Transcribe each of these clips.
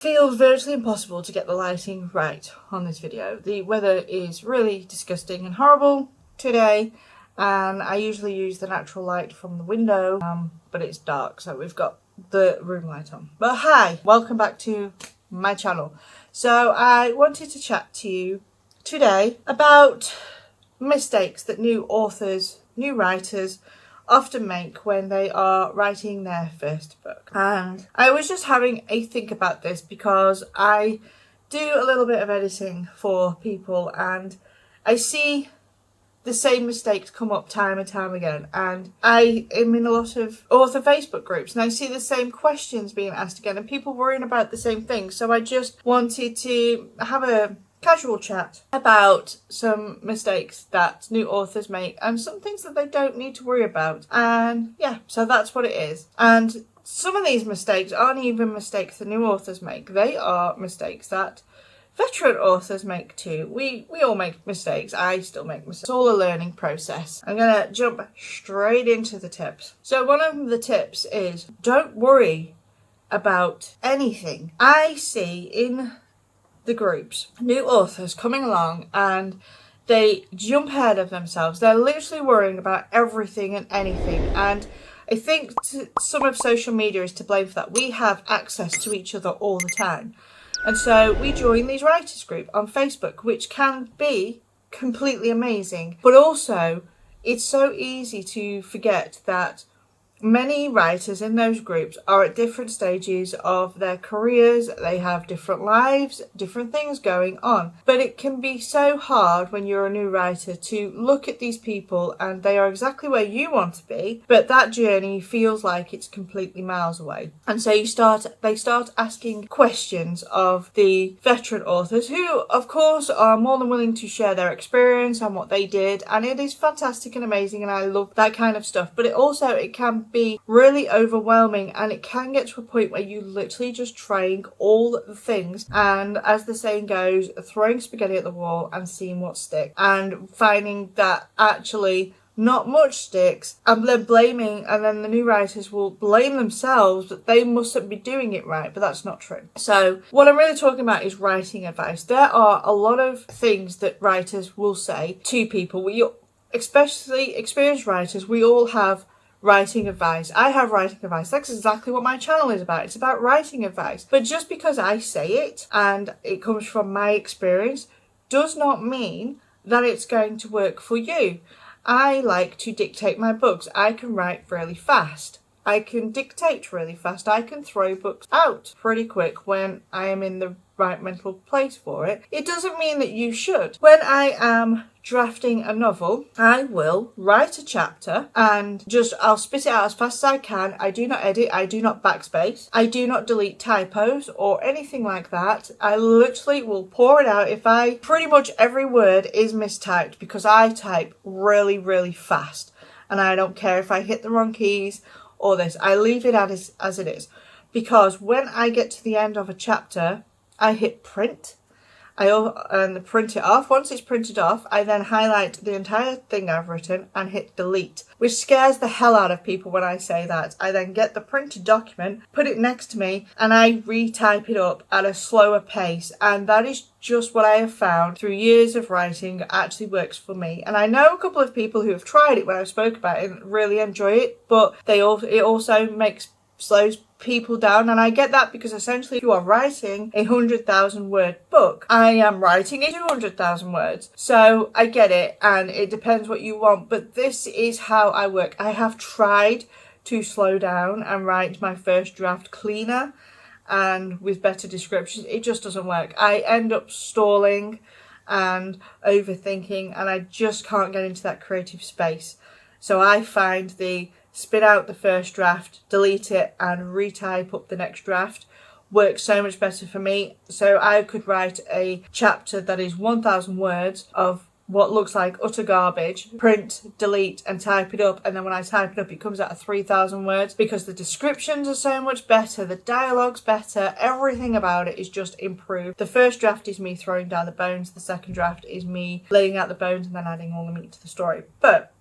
Feels virtually impossible to get the lighting right on this video. The weather is really disgusting and horrible today, and I usually use the natural light from the window, but it's dark, so we've got the room light on. But hi, welcome back to my channel. So I wanted to chat to you today about mistakes that new authors, new writers often make when they are writing their first book. And I was just having a think about this because I do a little bit of editing for people, and I see the same mistakes come up time and time again, and I am in a lot of author Facebook groups and I see the same questions being asked again and people worrying about the same things. So I just wanted to have a casual chat about some mistakes that new authors make and some things that they don't need to worry about. And yeah, so that's what it is. And some of these mistakes aren't even mistakes that new authors make. They are mistakes that veteran authors make too. We all make mistakes. I still make mistakes. It's all a learning process. I'm gonna jump straight into the tips. So one of the tips is don't worry about anything. I see in the groups new authors coming along and they jump ahead of themselves. They're literally worrying about everything and anything, and I think some of social media is to blame for that. We have access to each other all the time, and so we join these writers group on Facebook, which can be completely amazing, but also it's so easy to forget that many writers in those groups are at different stages of their careers. They have different lives, different things going on. But it can be so hard when you're a new writer to look at these people and they are exactly where you want to be, but that journey feels like it's completely miles away. And so they start asking questions of the veteran authors, who of course are more than willing to share their experience and what they did, and it is fantastic and amazing, and I love that kind of stuff. But it can be really overwhelming, and it can get to a point where you literally just trying all the things, and as the saying goes, throwing spaghetti at the wall and seeing what sticks, and finding that actually not much sticks, and then the new writers will blame themselves that they mustn't be doing it right, but that's not true. So what I'm really talking about is writing advice. There are a lot of things that writers will say to people. Especially experienced writers, we all have writing advice. I have writing advice. That's exactly what my channel is about. It's about writing advice. But just because I say it and it comes from my experience does not mean that it's going to work for you. I like to dictate my books. I can write really fast. I can dictate really fast. I can throw books out pretty quick when I am in the right mental place for it. It doesn't mean that you should. When I am drafting a novel, I will write a chapter and I'll spit it out as fast as I can. I do not edit, I do not backspace, I do not delete typos or anything like that. I literally will pour it out. Pretty much every word is mistyped because I type really, really fast, and I don't care if I hit the wrong keys or this. I leave it as it is, because when I get to the end of a chapter, I hit print and print it off. Once it's printed off, I then highlight the entire thing I've written and hit delete, which scares the hell out of people when I say that. I then get the printed document, put it next to me, and I retype it up at a slower pace. And that is just what I have found through years of writing actually works for me. And I know a couple of people who have tried it when I spoke about it and really enjoy it, but it also slows people down. And I get that, because essentially if you are writing a 100,000 word book, I am writing a 200,000 words. So I get it, and it depends what you want, but this is how I work. I have tried to slow down and write my first draft cleaner and with better descriptions. It just doesn't work. I end up stalling and overthinking, and I just can't get into that creative space. So I find the spit out the first draft, delete it, and retype up the next draft works so much better for me. So I could write a chapter that is 1,000 words of what looks like utter garbage, print, delete, and type it up, and then when I type it up, it comes out at 3,000 words, because the descriptions are so much better, the dialogue's better, everything about it is just improved. The first draft is me throwing down the bones, the second draft is me laying out the bones and then adding all the meat to the story. But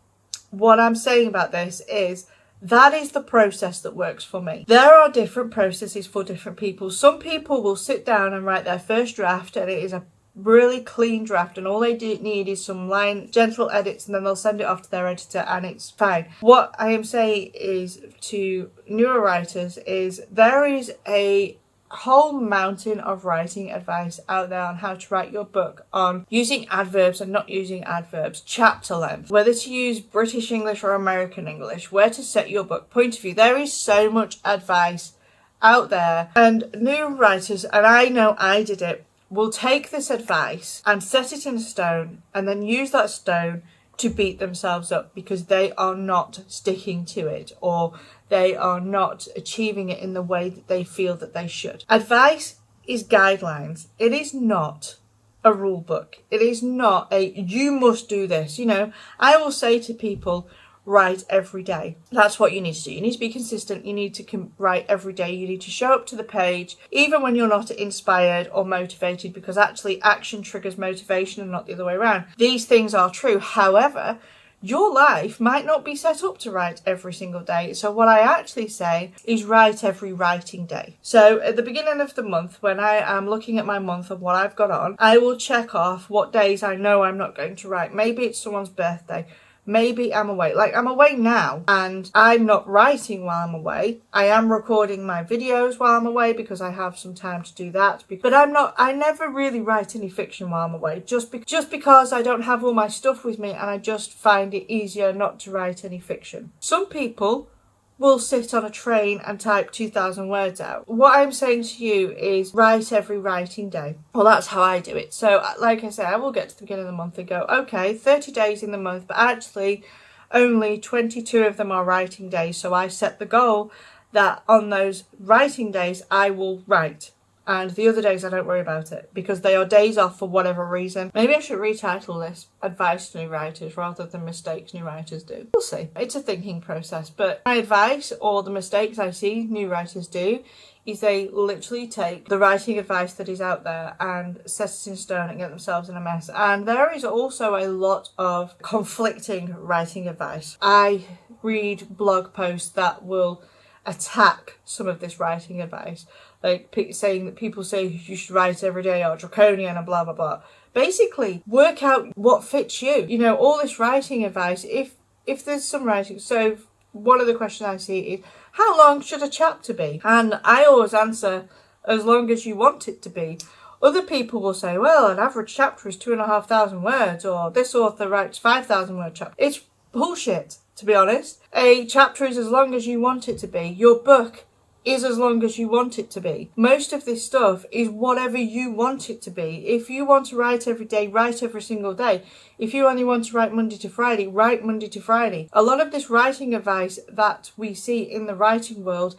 what I'm saying about this is That is the process that works for me. There are different processes for different people. Some people will sit down and write their first draft, and it is a really clean draft, and all they need is some gentle edits, and then they'll send it off to their editor and it's fine. What I am saying is to newer writers is there is a whole mountain of writing advice out there on how to write your book, on using adverbs and not using adverbs, chapter length, whether to use British English or American English, where to set your book, point of view. There is so much advice out there, and new writers, and I know I did it, will take this advice and set it in stone and then use that stone to beat themselves up because they are not sticking to it, or they are not achieving it in the way that they feel that they should. Advice is guidelines. It is not a rule book. It is not a, you must do this. You know, I will say to people, write every day. That's what you need to do. You need to be consistent. You need to write every day. You need to show up to the page, even when you're not inspired or motivated, because actually action triggers motivation and not the other way around. These things are true. However, your life might not be set up to write every single day. So what I actually say is write every writing day. So at the beginning of the month, when I am looking at my month of what I've got on, I will check off what days I know I'm not going to write. Maybe it's someone's birthday. Maybe I'm away. Like, I'm away now and I'm not writing while I'm away. I am recording my videos while I'm away because I have some time to do that. But I never really write any fiction while I'm away, just because I don't have all my stuff with me, and I just find it easier not to write any fiction. Some people will sit on a train and type 2,000 words out. What I'm saying to you is write every writing day. Well, that's how I do it. So like I say, I will get to the beginning of the month and go, okay, 30 days in the month, but actually only 22 of them are writing days. So I set the goal that on those writing days, I will write. And the other days I don't worry about it because they are days off for whatever reason. Maybe I should retitle this Advice to New Writers rather than Mistakes New Writers Do. We'll see. It's a thinking process. But my advice, or the mistakes I see new writers do, is they literally take the writing advice that is out there and set it in stone and get themselves in a mess. And there is also a lot of conflicting writing advice. I read blog posts that will attack some of this writing advice, like saying that people say you should write every day or draconian and blah blah blah. Basically, work out what fits you. You know, all this writing advice, if there's some writing, so one of the questions I see is, how long should a chapter be? And I always answer, as long as you want it to be. Other people will say, well, an average chapter is 2,500 words, or this author writes 5,000 word chapter. It's bullshit, to be honest. A chapter is as long as you want it to be. Your book is as long as you want it to be. Most of this stuff is whatever you want it to be. If you want to write every day, write every single day. If you only want to write Monday to Friday, write Monday to Friday. A lot of this writing advice that we see in the writing world,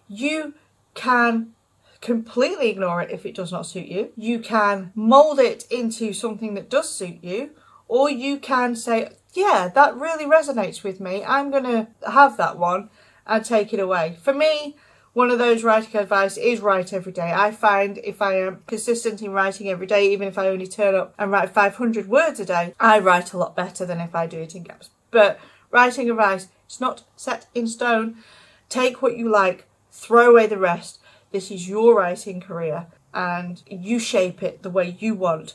you can completely ignore it if it does not suit you. You can mold it into something that does suit you, or you can say, yeah, that really resonates with me. I'm going to have that one and take it away. For me, one of those writing advice is write every day. I find if I am consistent in writing every day, even if I only turn up and write 500 words a day, I write a lot better than if I do it in gaps. But writing advice, it's not set in stone. Take what you like, throw away the rest. This is your writing career and you shape it the way you want.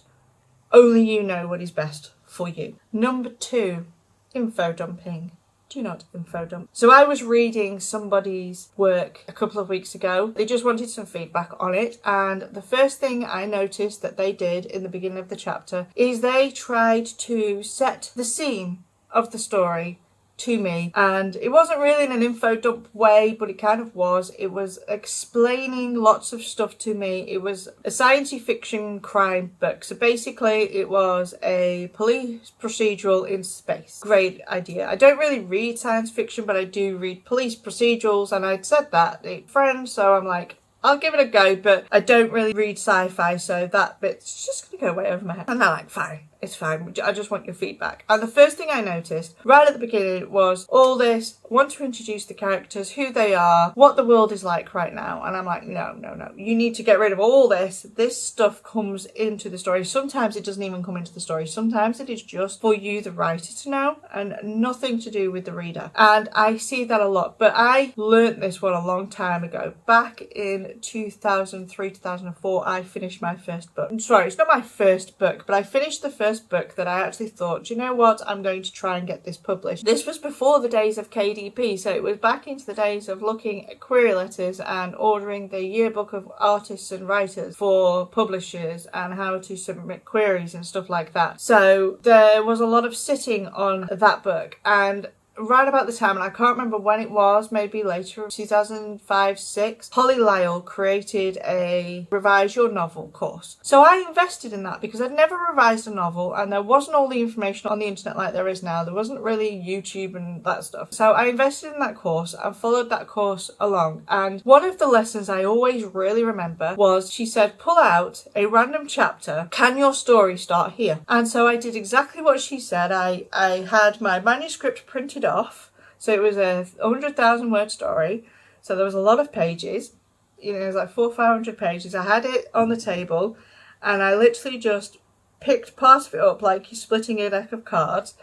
Only you know what is best for you. Number 2, info dumping. Do not info dump. So I was reading somebody's work a couple of weeks ago. They just wanted some feedback on it, and the first thing I noticed that they did in the beginning of the chapter is they tried to set the scene of the story to me, and it wasn't really in an info dump way, but it kind of was. It was explaining lots of stuff to me. It was a science fiction crime book, so basically it was a police procedural in space. Great idea. I don't really read science fiction, but I do read police procedurals, and I'd said that to friends, so I'm like, I'll give it a go, but I don't really read sci-fi, so that bit's just gonna go way over my head. And they're like, fine. It's fine. I just want your feedback. And the first thing I noticed right at the beginning was all this, want to introduce the characters, who they are, what the world is like right now. And I'm like, no. You need to get rid of all this. This stuff comes into the story. Sometimes it doesn't even come into the story. Sometimes it is just for you, the writer, to know and nothing to do with the reader. And I see that a lot. But I learnt this one a long time ago. Back in 2003, 2004, I finished my first book. I'm sorry, it's not my first book, but I finished the first book that I actually thought, do you know what? I'm going to try and get this published. This was before the days of KDP, so it was back into the days of looking at query letters and ordering the yearbook of artists and writers for publishers and how to submit queries and stuff like that. So there was a lot of sitting on that book, and right about the time, and I can't remember when it was, maybe later, 2005-06, Holly Lyle created a Revise Your Novel course. So I invested in that because I'd never revised a novel and there wasn't all the information on the internet like there is now. There wasn't really YouTube and that stuff. So I invested in that course and followed that course along. And one of the lessons I always really remember was she said, pull out a random chapter. Can your story start here? And so I did exactly what she said. I had my manuscript printed off, so it was a 100,000 word story, so there was a lot of pages, it was like 400 or 500 pages. I had it on the table and I literally just picked part of it up like you're splitting a deck of cards,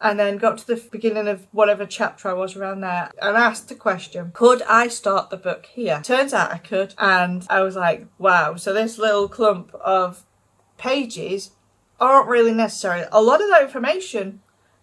and then got to the beginning of whatever chapter I was around there and asked the question, could I start the book here? Turns out I could, and I was like, wow, so this little clump pages aren't really necessary. A lot of that information,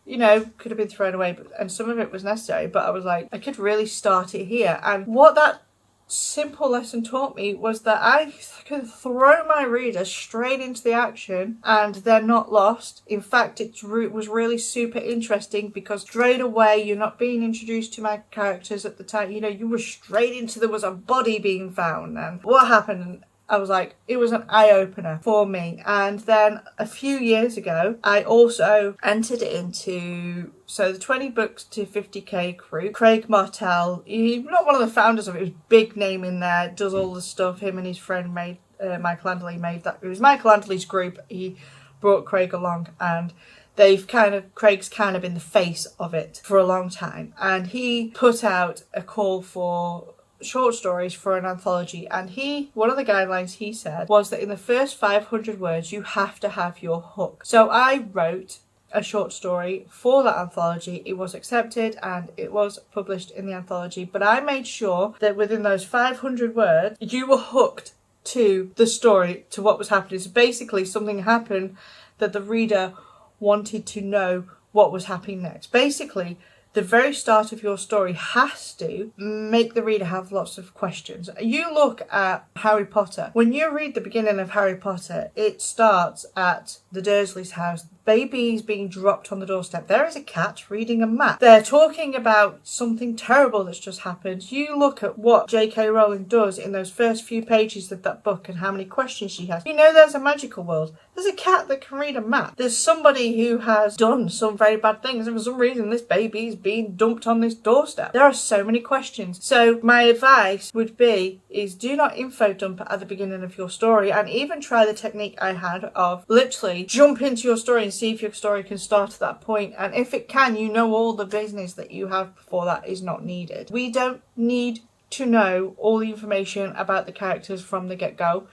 could have been thrown away, and some of it was necessary, but I was like, I could really start it here. And what that simple lesson taught me was that I could throw my reader straight into the action and they're not lost. In fact, it was really super interesting because straight away you're not being introduced to my characters at the time. You were straight into, there was a body being found, and what happened? I was like, it was an eye-opener for me. And then a few years ago, I also entered into, the 20 books to 50k crew. Craig Martell, he's not one of the founders of it, he was big name in there, does all the stuff. Him and his friend Michael Andley made that. It was Michael Andley's group. He brought Craig along, and Craig's kind of been the face of it for a long time. And he put out a call for short stories for an anthology, and one of the guidelines he said was that in the first 500 words you have to have your hook. So I wrote a short story for that anthology. It was accepted and it was published in the anthology, but I made sure that within those 500 words you were hooked to the story, to what was happening. So basically something happened that the reader wanted to know what was happening next. Basically, the very start of your story has to make the reader have lots of questions. You look at Harry Potter. When you read the beginning of Harry Potter, it starts at the Dursleys' house. Baby's being dropped on the doorstep. There is a cat reading a map. They're talking about something terrible that's just happened. You look at what J.K. Rowling does in those first few pages of that book and how many questions she has. There's a magical world. There's a cat that can read a map. There's somebody who has done some very bad things, and for some reason this baby's being dumped on this doorstep. There are so many questions. So my advice would be is do not info dump at the beginning of your story, and even try the technique I had of literally jump into your story and see if your story can start at that point. And if it can, all the business that you have before that is not needed. We don't need to know all the information about the characters from the get-go.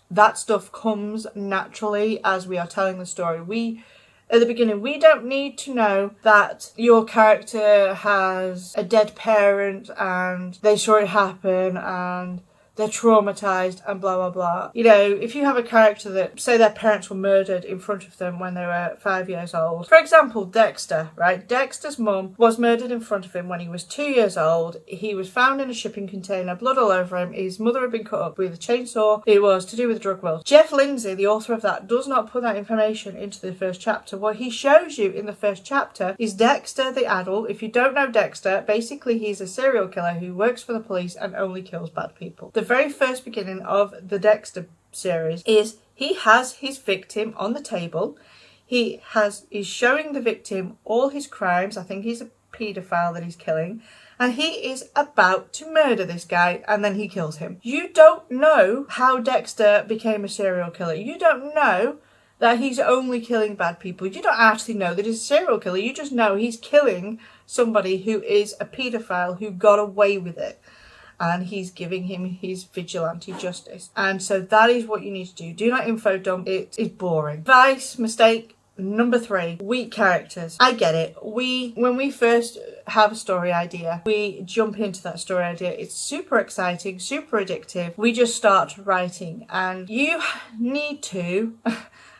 That stuff comes naturally as we are telling the story. At the beginning, we don't need to know that your character has a dead parent and they saw it happen and they're traumatized and blah, blah, blah. If you have a character that, say their parents were murdered in front of them when they were 5 years old. For example, Dexter, right? Dexter's mum was murdered in front of him when he was 2 years old. He was found in a shipping container, blood all over him. His mother had been cut up with a chainsaw. It was to do with the drug world. Jeff Lindsay, the author of that, does not put that information into the first chapter. What he shows you in the first chapter is Dexter, the adult. If you don't know Dexter, basically he's a serial killer who works for the police and only kills bad people. The very first beginning of the Dexter series is he has his victim on the table. He's showing the victim all his crimes. I think he's a paedophile that he's killing, and he is about to murder this guy, and then he kills him. You don't know how Dexter became a serial killer. You don't know that he's only killing bad people. You don't actually know that he's a serial killer. You just know he's killing somebody who is a paedophile who got away with it. And he's giving him his vigilante justice. And so that is what you need to do. Do not info dump. It is boring. Advice, mistake number 3, weak characters. I get it. When we first have a story idea, we jump into that story idea. It's super exciting, super addictive. We just start writing, and you need to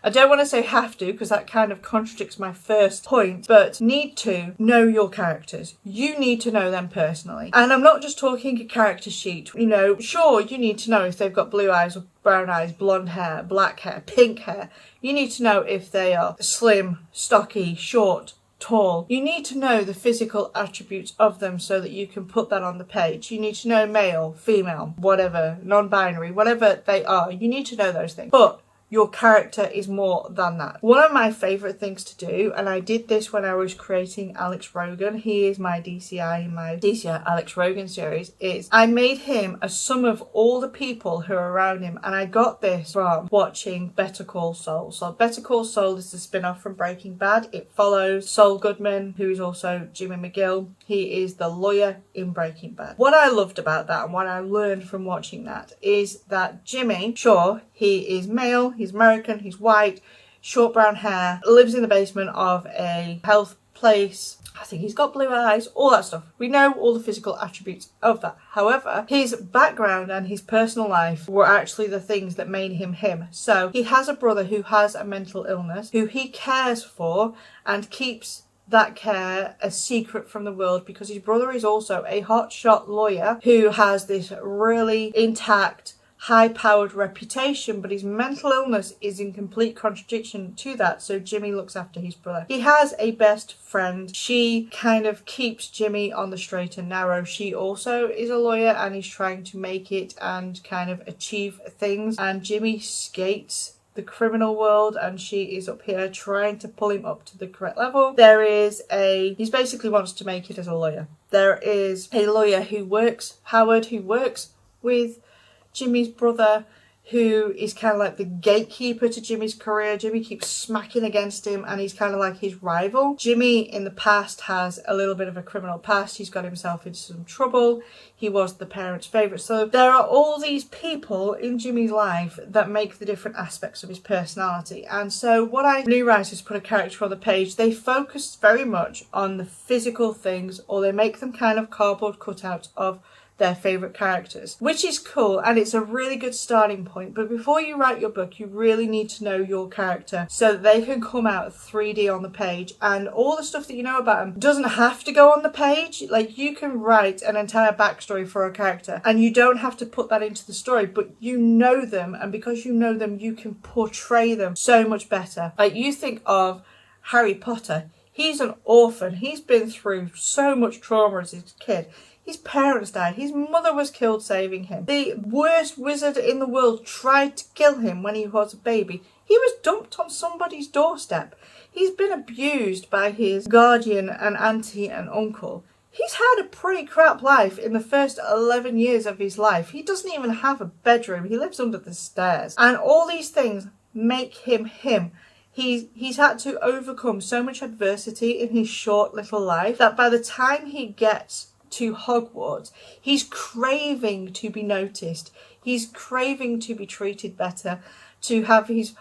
I don't want to say have to, because that kind of contradicts my first point, but need to know your characters. You need to know them personally. And I'm not just talking a character sheet. You know, sure, you need to know if they've got blue eyes or brown eyes, blonde hair, black hair, pink hair. You need to know if they are slim, stocky, short, tall. You need to know the physical attributes of them so that you can put that on the page. You need to know male, female, whatever, non-binary, whatever they are. You need to know those things. But your character is more than that. One of my favourite things to do, and I did this when I was creating Alex Rogan, he is my DCI in my DCI Alex Rogan series, is I made him a sum of all the people who are around him, and I got this from watching Better Call Saul. So Better Call Saul is the spin-off from Breaking Bad. It follows Saul Goodman, who is also Jimmy McGill. He is the lawyer in Breaking Bad. What I loved about that and what I learned from watching that is that Jimmy, sure, he is male, he's American, he's white, short brown hair, lives in the basement of a health place. I think he's got blue eyes, all that stuff. We know all the physical attributes of that. However, his background and his personal life were actually the things that made him him. So he has a brother who has a mental illness, who he cares for and keeps that care a secret from the world, because his brother is also a hotshot lawyer who has this really intact, high-powered reputation, but his mental illness is in complete contradiction to that. So Jimmy looks after his brother. He has a best friend. She kind of keeps Jimmy on the straight and narrow. She also is a lawyer and is trying to make it and kind of achieve things, and Jimmy skates the criminal world and she is up here trying to pull him up to the correct level. He basically wants to make it as a lawyer. There is a lawyer who works, Howard, who works with Jimmy's brother, who is kind of like the gatekeeper to Jimmy's career. Jimmy keeps smacking against him and he's kind of like his rival. Jimmy in the past has a little bit of a criminal past. He's got himself into some trouble. He was the parents' favourite. So there are all these people in Jimmy's life that make the different aspects of his personality. And so new writers put a character on the page, they focus very much on the physical things, or they make them kind of cardboard cutouts of their favourite characters, which is cool and it's a really good starting point. But before you write your book, you really need to know your character so that they can come out 3D on the page, and all the stuff that you know about them doesn't have to go on the page. Like, you can write an entire backstory for a character and you don't have to put that into the story, but you know them, and because you know them you can portray them so much better. Like, you think of Harry Potter, he's an orphan, he's been through so much trauma as a kid. His parents died. His mother was killed saving him. The worst wizard in the world tried to kill him when he was a baby. He was dumped on somebody's doorstep. He's been abused by his guardian and auntie and uncle. He's had a pretty crap life in the first 11 years of his life. He doesn't even have a bedroom. He lives under the stairs. And all these things make him him. He's had to overcome so much adversity in his short little life that by the time he gets to Hogwarts, he's craving to be noticed. He's craving to be treated better, to have his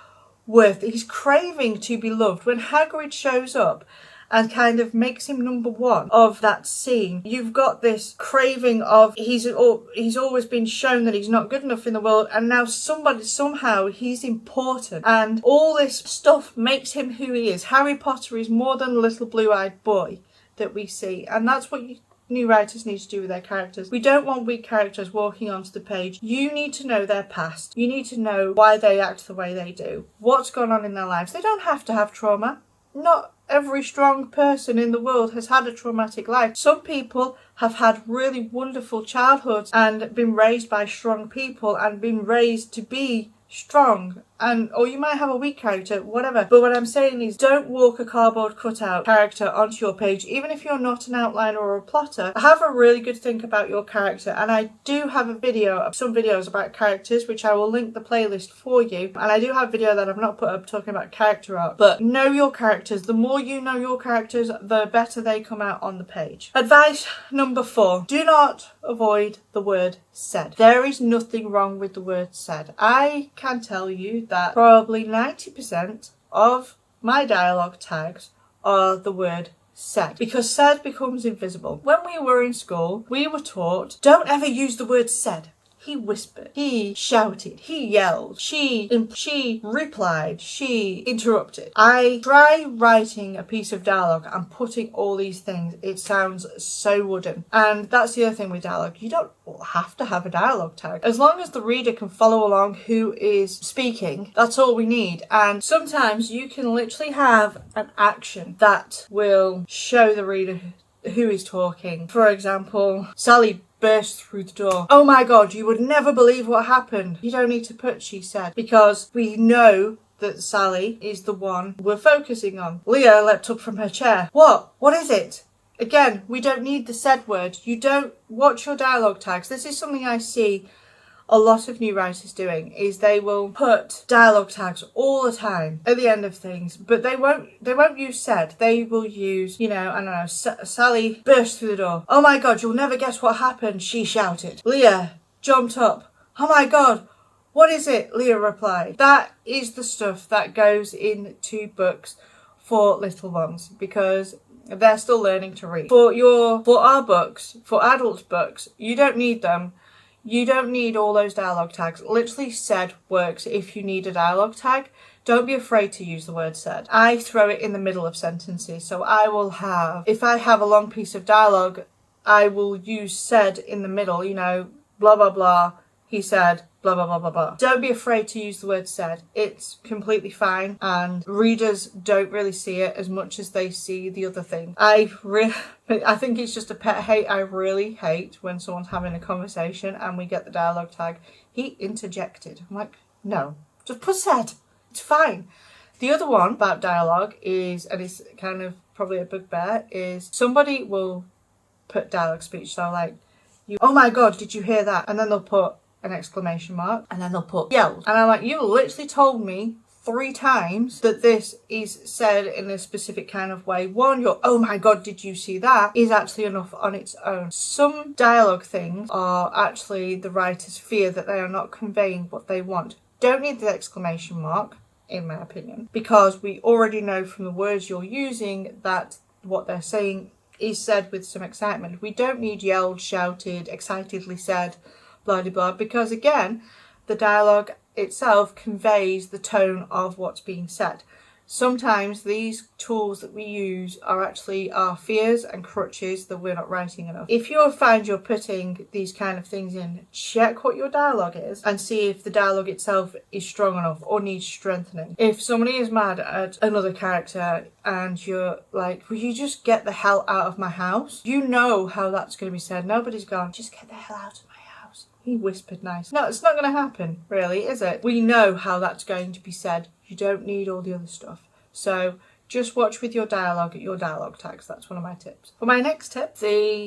worth. He's craving to be loved. When Hagrid shows up and kind of makes him number one of that scene, you've got this craving of he's always been shown that he's not good enough in the world, and now somehow he's important, and all this stuff makes him who he is. Harry Potter is more than a little blue-eyed boy that we see, and that's what new writers need to do with their characters. We don't want weak characters walking onto the page. You need to know their past. You need to know why they act the way they do, what's gone on in their lives. They don't have to have trauma. Not every strong person in the world has had a traumatic life. Some people have had really wonderful childhoods and been raised by strong people and been raised to be strong or you might have a weak character, whatever. But what I'm saying is, don't walk a cardboard cutout character onto your page, even if you're not an outliner or a plotter. Have a really good think about your character, and I do have some videos about characters, which I will link the playlist for you. And I do have a video that I've not put up talking about character art. But know your characters. The more you know your characters, the better they come out on the page. Advice number 4: do not avoid the word said. There is nothing wrong with the word said. I can tell you that probably 90% of my dialogue tags are the word said, because said becomes invisible. When we were in school, we were taught, don't ever use the word said. He whispered, he shouted, he yelled, she replied, she interrupted. I try writing a piece of dialogue and putting all these things, it sounds so wooden. And that's the other thing with dialogue. You don't have to have a dialogue tag. As long as the reader can follow along who is speaking, that's all we need. And sometimes you can literally have an action that will show the reader who is talking. For example, Sally burst through the door. Oh my god, you would never believe what happened. You don't need to put she said, because we know that Sally is the one we're focusing on. Leah leapt up from her chair. What? What is it? Again, we don't need the said word. You don't watch your dialogue tags. This is something I see a lot of new writers doing, is they will put dialogue tags all the time at the end of things, but they won't use said. They will use, I don't know, Sally burst through the door. Oh my god, you'll never guess what happened, she shouted. Leah jumped up. Oh my god, what is it? Leah replied. That is the stuff that goes into books for little ones, because they're still learning to read. For our books, for adult books, you don't need them. You don't need all those dialogue tags. Literally said works if you need a dialogue tag. Don't be afraid to use the word said. I throw it in the middle of sentences. So I will have, if I have a long piece of dialogue, I will use said in the middle, blah, blah, blah. He said, blah, blah, blah, blah, blah. Don't be afraid to use the word said. It's completely fine. And readers don't really see it as much as they see the other thing. I think it's just a pet hate. I really hate when someone's having a conversation and we get the dialogue tag, he interjected. I'm like, no, just put said. It's fine. The other one about dialogue is, and it's kind of probably a bugbear, is somebody will put dialogue speech. So like, oh my god, did you hear that? And then they'll put an exclamation mark, and then they'll put yelled. And I'm like, you literally told me 3 times that this is said in a specific kind of way. One, your oh my god, did you see that, is actually enough on its own. Some dialogue things are actually the writer's fear that they are not conveying what they want. Don't need the exclamation mark, in my opinion, because we already know from the words you're using that what they're saying is said with some excitement. We don't need yelled, shouted, excitedly said, blah, blah, blah, because again, the dialogue itself conveys the tone of what's being said. Sometimes these tools that we use are actually our fears and crutches that we're not writing enough. If you find you're putting these kind of things in, check what your dialogue is and see if the dialogue itself is strong enough or needs strengthening. If somebody is mad at another character and you're like, will you just get the hell out of my house? You know how that's going to be said. Nobody's gone, just get the hell out of my house. He whispered nice. No, it's not going to happen, really, is it? We know how that's going to be said. You don't need all the other stuff. So just watch with your dialogue at your dialogue tags. That's one of my tips. For my next tip,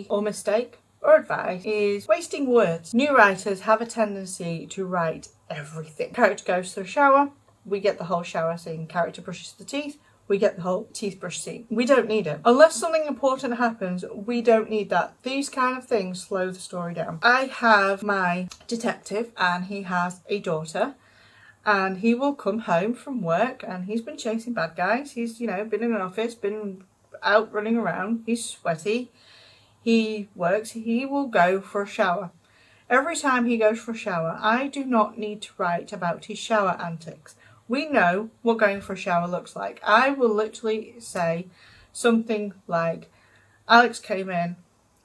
or mistake or advice, is wasting words. New writers have a tendency to write everything. Character goes to a shower, we get the whole shower scene. Character brushes the teeth, we get the whole teeth brush scene. We don't need it. Unless something important happens, we don't need that. These kind of things slow the story down. I have my detective and he has a daughter. And he will come home from work and he's been chasing bad guys. He's, been in an office, been out running around. He's sweaty. He works. He will go for a shower. Every time he goes for a shower, I do not need to write about his shower antics. We know what going for a shower looks like. I will literally say something like, Alex came in,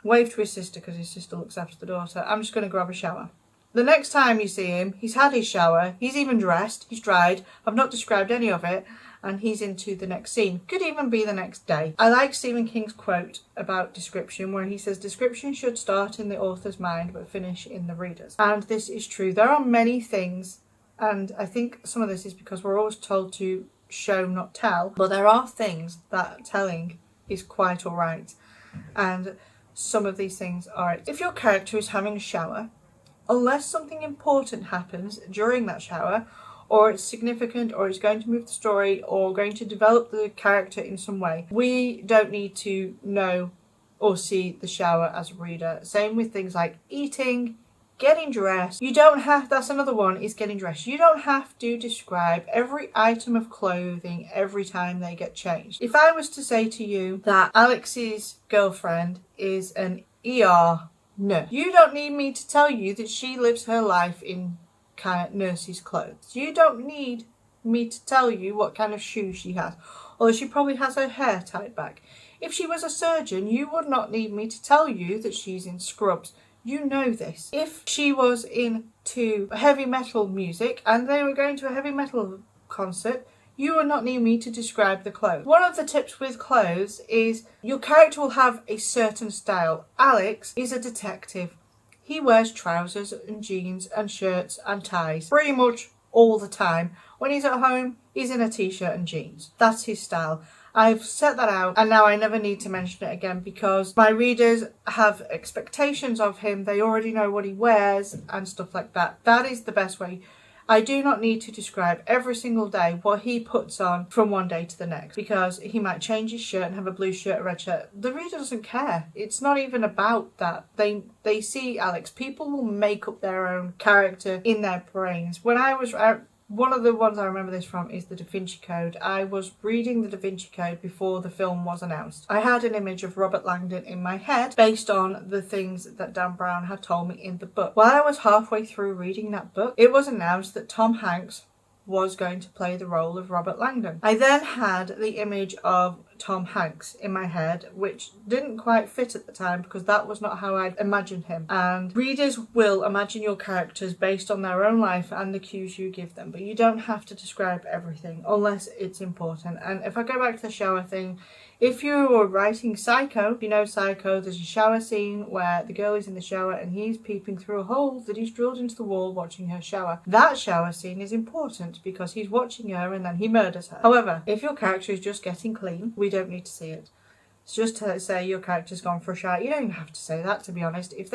waved to his sister because his sister looks after the daughter. I'm just going to grab a shower. The next time you see him, he's had his shower, he's even dressed, he's dried, I've not described any of it, and he's into the next scene. Could even be the next day. I like Stephen King's quote about description where he says, description should start in the author's mind but finish in the reader's. And this is true. There are many things And I think some of this is because we're always told to show, not tell. But there are things that telling is quite alright. And some of these things are, if your character is having a shower, unless something important happens during that shower, or it's significant, or it's going to move the story, or going to develop the character in some way, we don't need to know or see the shower as a reader. Same with things like eating, getting dressed. You don't have, that's another one, is getting dressed. You don't have to describe every item of clothing every time they get changed. If I was to say to you that Alex's girlfriend is an ER nurse, you don't need me to tell you that she lives her life in kind of nurse's clothes. You don't need me to tell you what kind of shoes she has, although she probably has her hair tied back. If she was a surgeon, you would not need me to tell you that she's in scrubs. You know this. If she was into heavy metal music and they were going to a heavy metal concert, you would not need me to describe the clothes. One of the tips with clothes is your character will have a certain style. Alex is a detective. He wears trousers and jeans and shirts and ties pretty much all the time. When he's at home, he's in a t-shirt and jeans. That's his style. I've set that out and now I never need to mention it again because my readers have expectations of him. They already know what he wears and stuff like that. That is the best way. I do not need to describe every single day what he puts on from one day to the next, because he might change his shirt and have a blue shirt, a red shirt. The reader doesn't care. It's not even about that. They see Alex. People will make up their own character in their brains. When I was one of the ones I remember this from is the Da Vinci Code. I was reading the Da Vinci Code before the film was announced. I had an image of Robert Langdon in my head based on the things that Dan Brown had told me in the book. While I was halfway through reading that book, it was announced that Tom Hanks was going to play the role of Robert Langdon. I then had the image of Tom Hanks in my head, which didn't quite fit at the time because that was not how I'd imagined him. And readers will imagine your characters based on their own life and the cues you give them, but you don't have to describe everything unless it's important. And if I go back to the shower thing, if you were writing Psycho, if you know Psycho, there's a shower scene where the girl is in the shower and he's peeping through a hole that he's drilled into the wall watching her shower. That shower scene is important because he's watching her and then he murders her. However, if your character is just getting clean, we don't need to see it. It's just to say your character's gone for a shower. You don't even have to say that, to be honest. If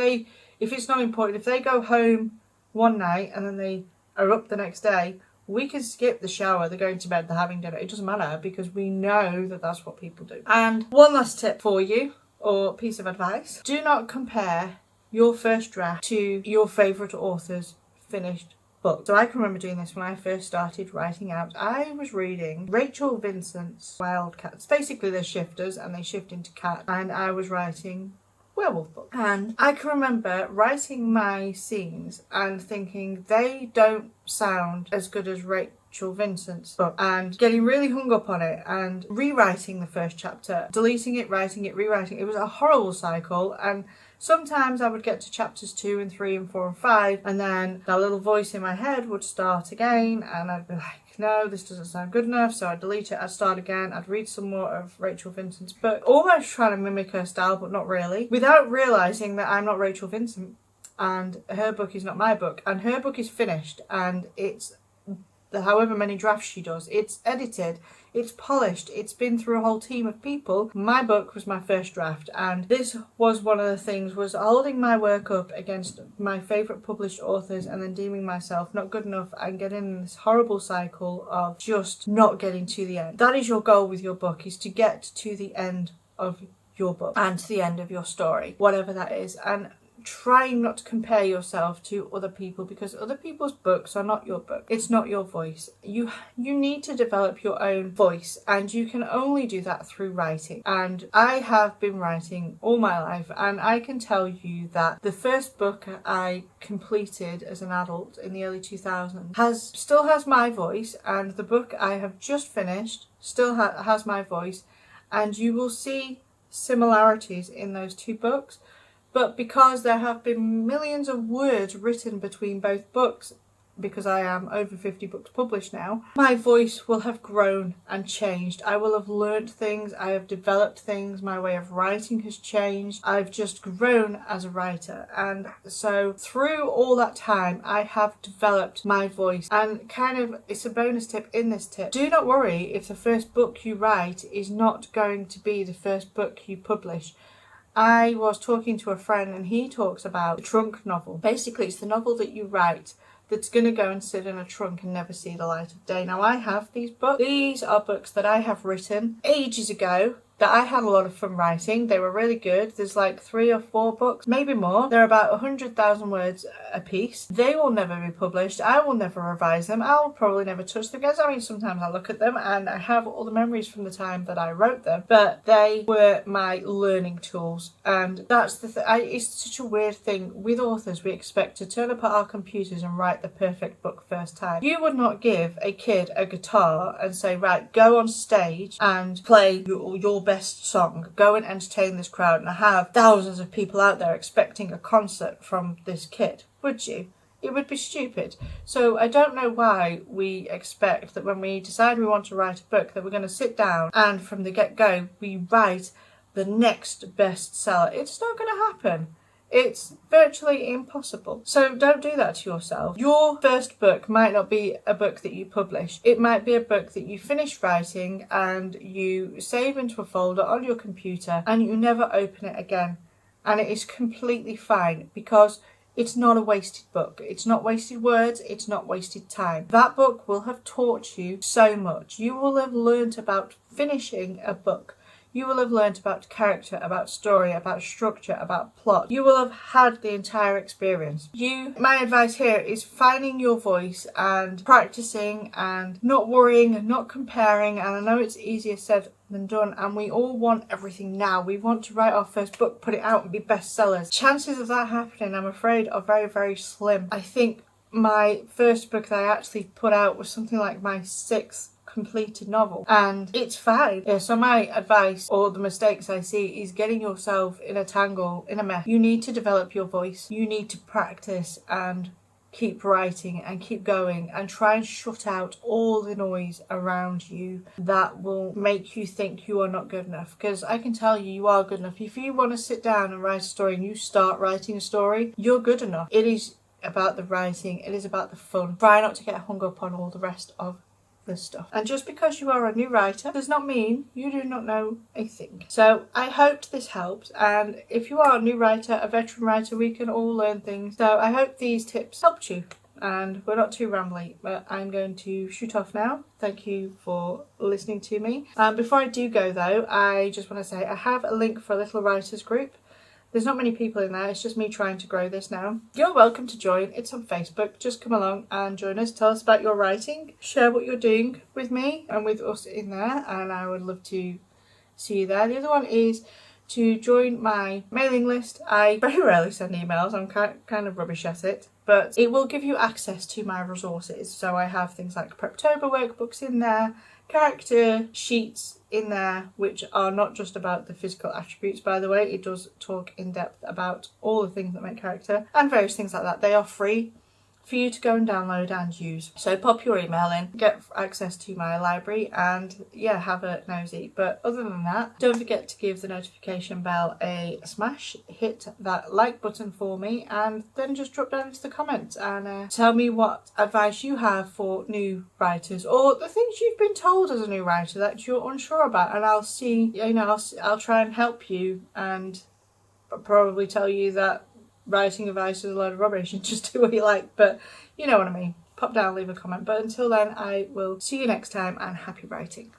it's not important, if they go home one night and then they are up the next day, we can skip the shower, they're going to bed, they're having dinner. It doesn't matter because we know that that's what people do. And one last tip for you, or piece of advice. Do not compare your first draft to your favourite author's finished book. So I can remember doing this when I first started writing out. I was reading Rachel Vincent's Wildcats. Basically they're shifters and they shift into cat. And I was writing werewolf book. And I can remember writing my scenes and thinking they don't sound as good as Rachel Vincent's book, and getting really hung up on it and rewriting the first chapter, deleting it, writing it, rewriting it. It was a horrible cycle, and sometimes I would get to chapters 2 and 3 and 4 and 5 and then that little voice in my head would start again and I'd be like, no, this doesn't sound good enough, so I'd delete it, I'd start again, I'd read some more of Rachel Vincent's book, almost trying to mimic her style but not really, without realising that I'm not Rachel Vincent and her book is not my book, and her book is finished and it's however many drafts she does, it's edited, it's polished, it's been through a whole team of people. My book was my first draft, and this was one of the things, was holding my work up against my favourite published authors and then deeming myself not good enough and getting in this horrible cycle of just not getting to the end. That is your goal with your book, is to get to the end of your book and to the end of your story, whatever that is. And trying not to compare yourself to other people, because other people's books are not your book. It's not your voice. You need to develop your own voice, and you can only do that through writing. And I have been writing all my life, and I can tell you that the first book I completed as an adult in the early 2000s still has my voice, and the book I have just finished still has my voice, and you will see similarities in those two books. But because there have been millions of words written between both books, because I am over 50 books published now, my voice will have grown and changed. I will have learnt things, I have developed things, my way of writing has changed. I've just grown as a writer, and so through all that time I have developed my voice. And kind of, it's a bonus tip in this tip: do not worry if the first book you write is not going to be the first book you publish. I was talking to a friend and he talks about the trunk novel. Basically, it's the novel that you write that's going to go and sit in a trunk and never see the light of day. Now, I have these books. These are books that I have written ages ago that I had a lot of fun writing. They were really good. There's like 3 or 4 books, maybe more. They're about 100,000 words a piece. They will never be published. I will never revise them. I'll probably never touch them, because I mean, sometimes I look at them and I have all the memories from the time that I wrote them, but they were my learning tools. And that's the thing. It's such a weird thing with authors. We expect to turn up at our computers and write the perfect book first time. You would not give a kid a guitar and say, right, go on stage and play your best song, go and entertain this crowd, and have thousands of people out there expecting a concert from this kid, would you? It would be stupid. So I don't know why we expect that when we decide we want to write a book that we're going to sit down and from the get-go we write the next bestseller. It's not going to happen. It's virtually impossible. So don't do that to yourself. Your first book might not be a book that you publish. It might be a book that you finish writing and you save into a folder on your computer and you never open it again. And it is completely fine, because it's not a wasted book. It's not wasted words. It's not wasted time. That book will have taught you so much. You will have learnt about finishing a book. You will have learnt about character, about story, about structure, about plot. You will have had the entire experience. My advice here is finding your voice and practicing and not worrying and not comparing. And I know it's easier said than done, and we all want everything now. We want to write our first book, put it out and be bestsellers. Chances of that happening, I'm afraid, are very, very slim. I think my first book that I actually put out was something like my 6th completed novel, and it's fine. Yeah, so my advice, or the mistakes I see, is getting yourself in a tangle, in a mess. You need to develop your voice. You need to practice and keep writing and keep going, and try and shut out all the noise around you that will make you think you are not good enough, because I can tell you, you are good enough. If you want to sit down and write a story and you start writing a story, you're good enough. It is about the writing. It is about the fun. Try not to get hung up on all the rest of this stuff. And just because you are a new writer does not mean you do not know a thing. So I hoped this helped, and if you are a new writer, a veteran writer, we can all learn things. So I hope these tips helped you, and we're not too rambly, but I'm going to shoot off now. Thank you for listening to me. Before I do go though, I just want to say I have a link for a little writers group. There's not many people in there, it's just me trying to grow this now. You're welcome to join, it's on Facebook. Just come along and join us, tell us about your writing, share what you're doing with me and with us in there, and I would love to see you there. The other one is to join my mailing list. I very rarely send emails, I'm kind of rubbish at it, but it will give you access to my resources. So I have things like Preptober workbooks in there, character sheets in there, which are not just about the physical attributes, by the way. It does talk in depth about all the things that make character and various things like that. They are free for you to go and download and use. So pop your email in, get access to my library, and yeah, have a nosy. But other than that, don't forget to give the notification bell a smash, hit that like button for me, and then just drop down into the comments and tell me what advice you have for new writers, or the things you've been told as a new writer that you're unsure about, and I'll see, you know, I'll try and help you, and probably tell you that writing advice is a load of rubbish and just do what you like, but you know what I mean. Pop down, leave a comment. But until then, I will see you next time, and happy writing.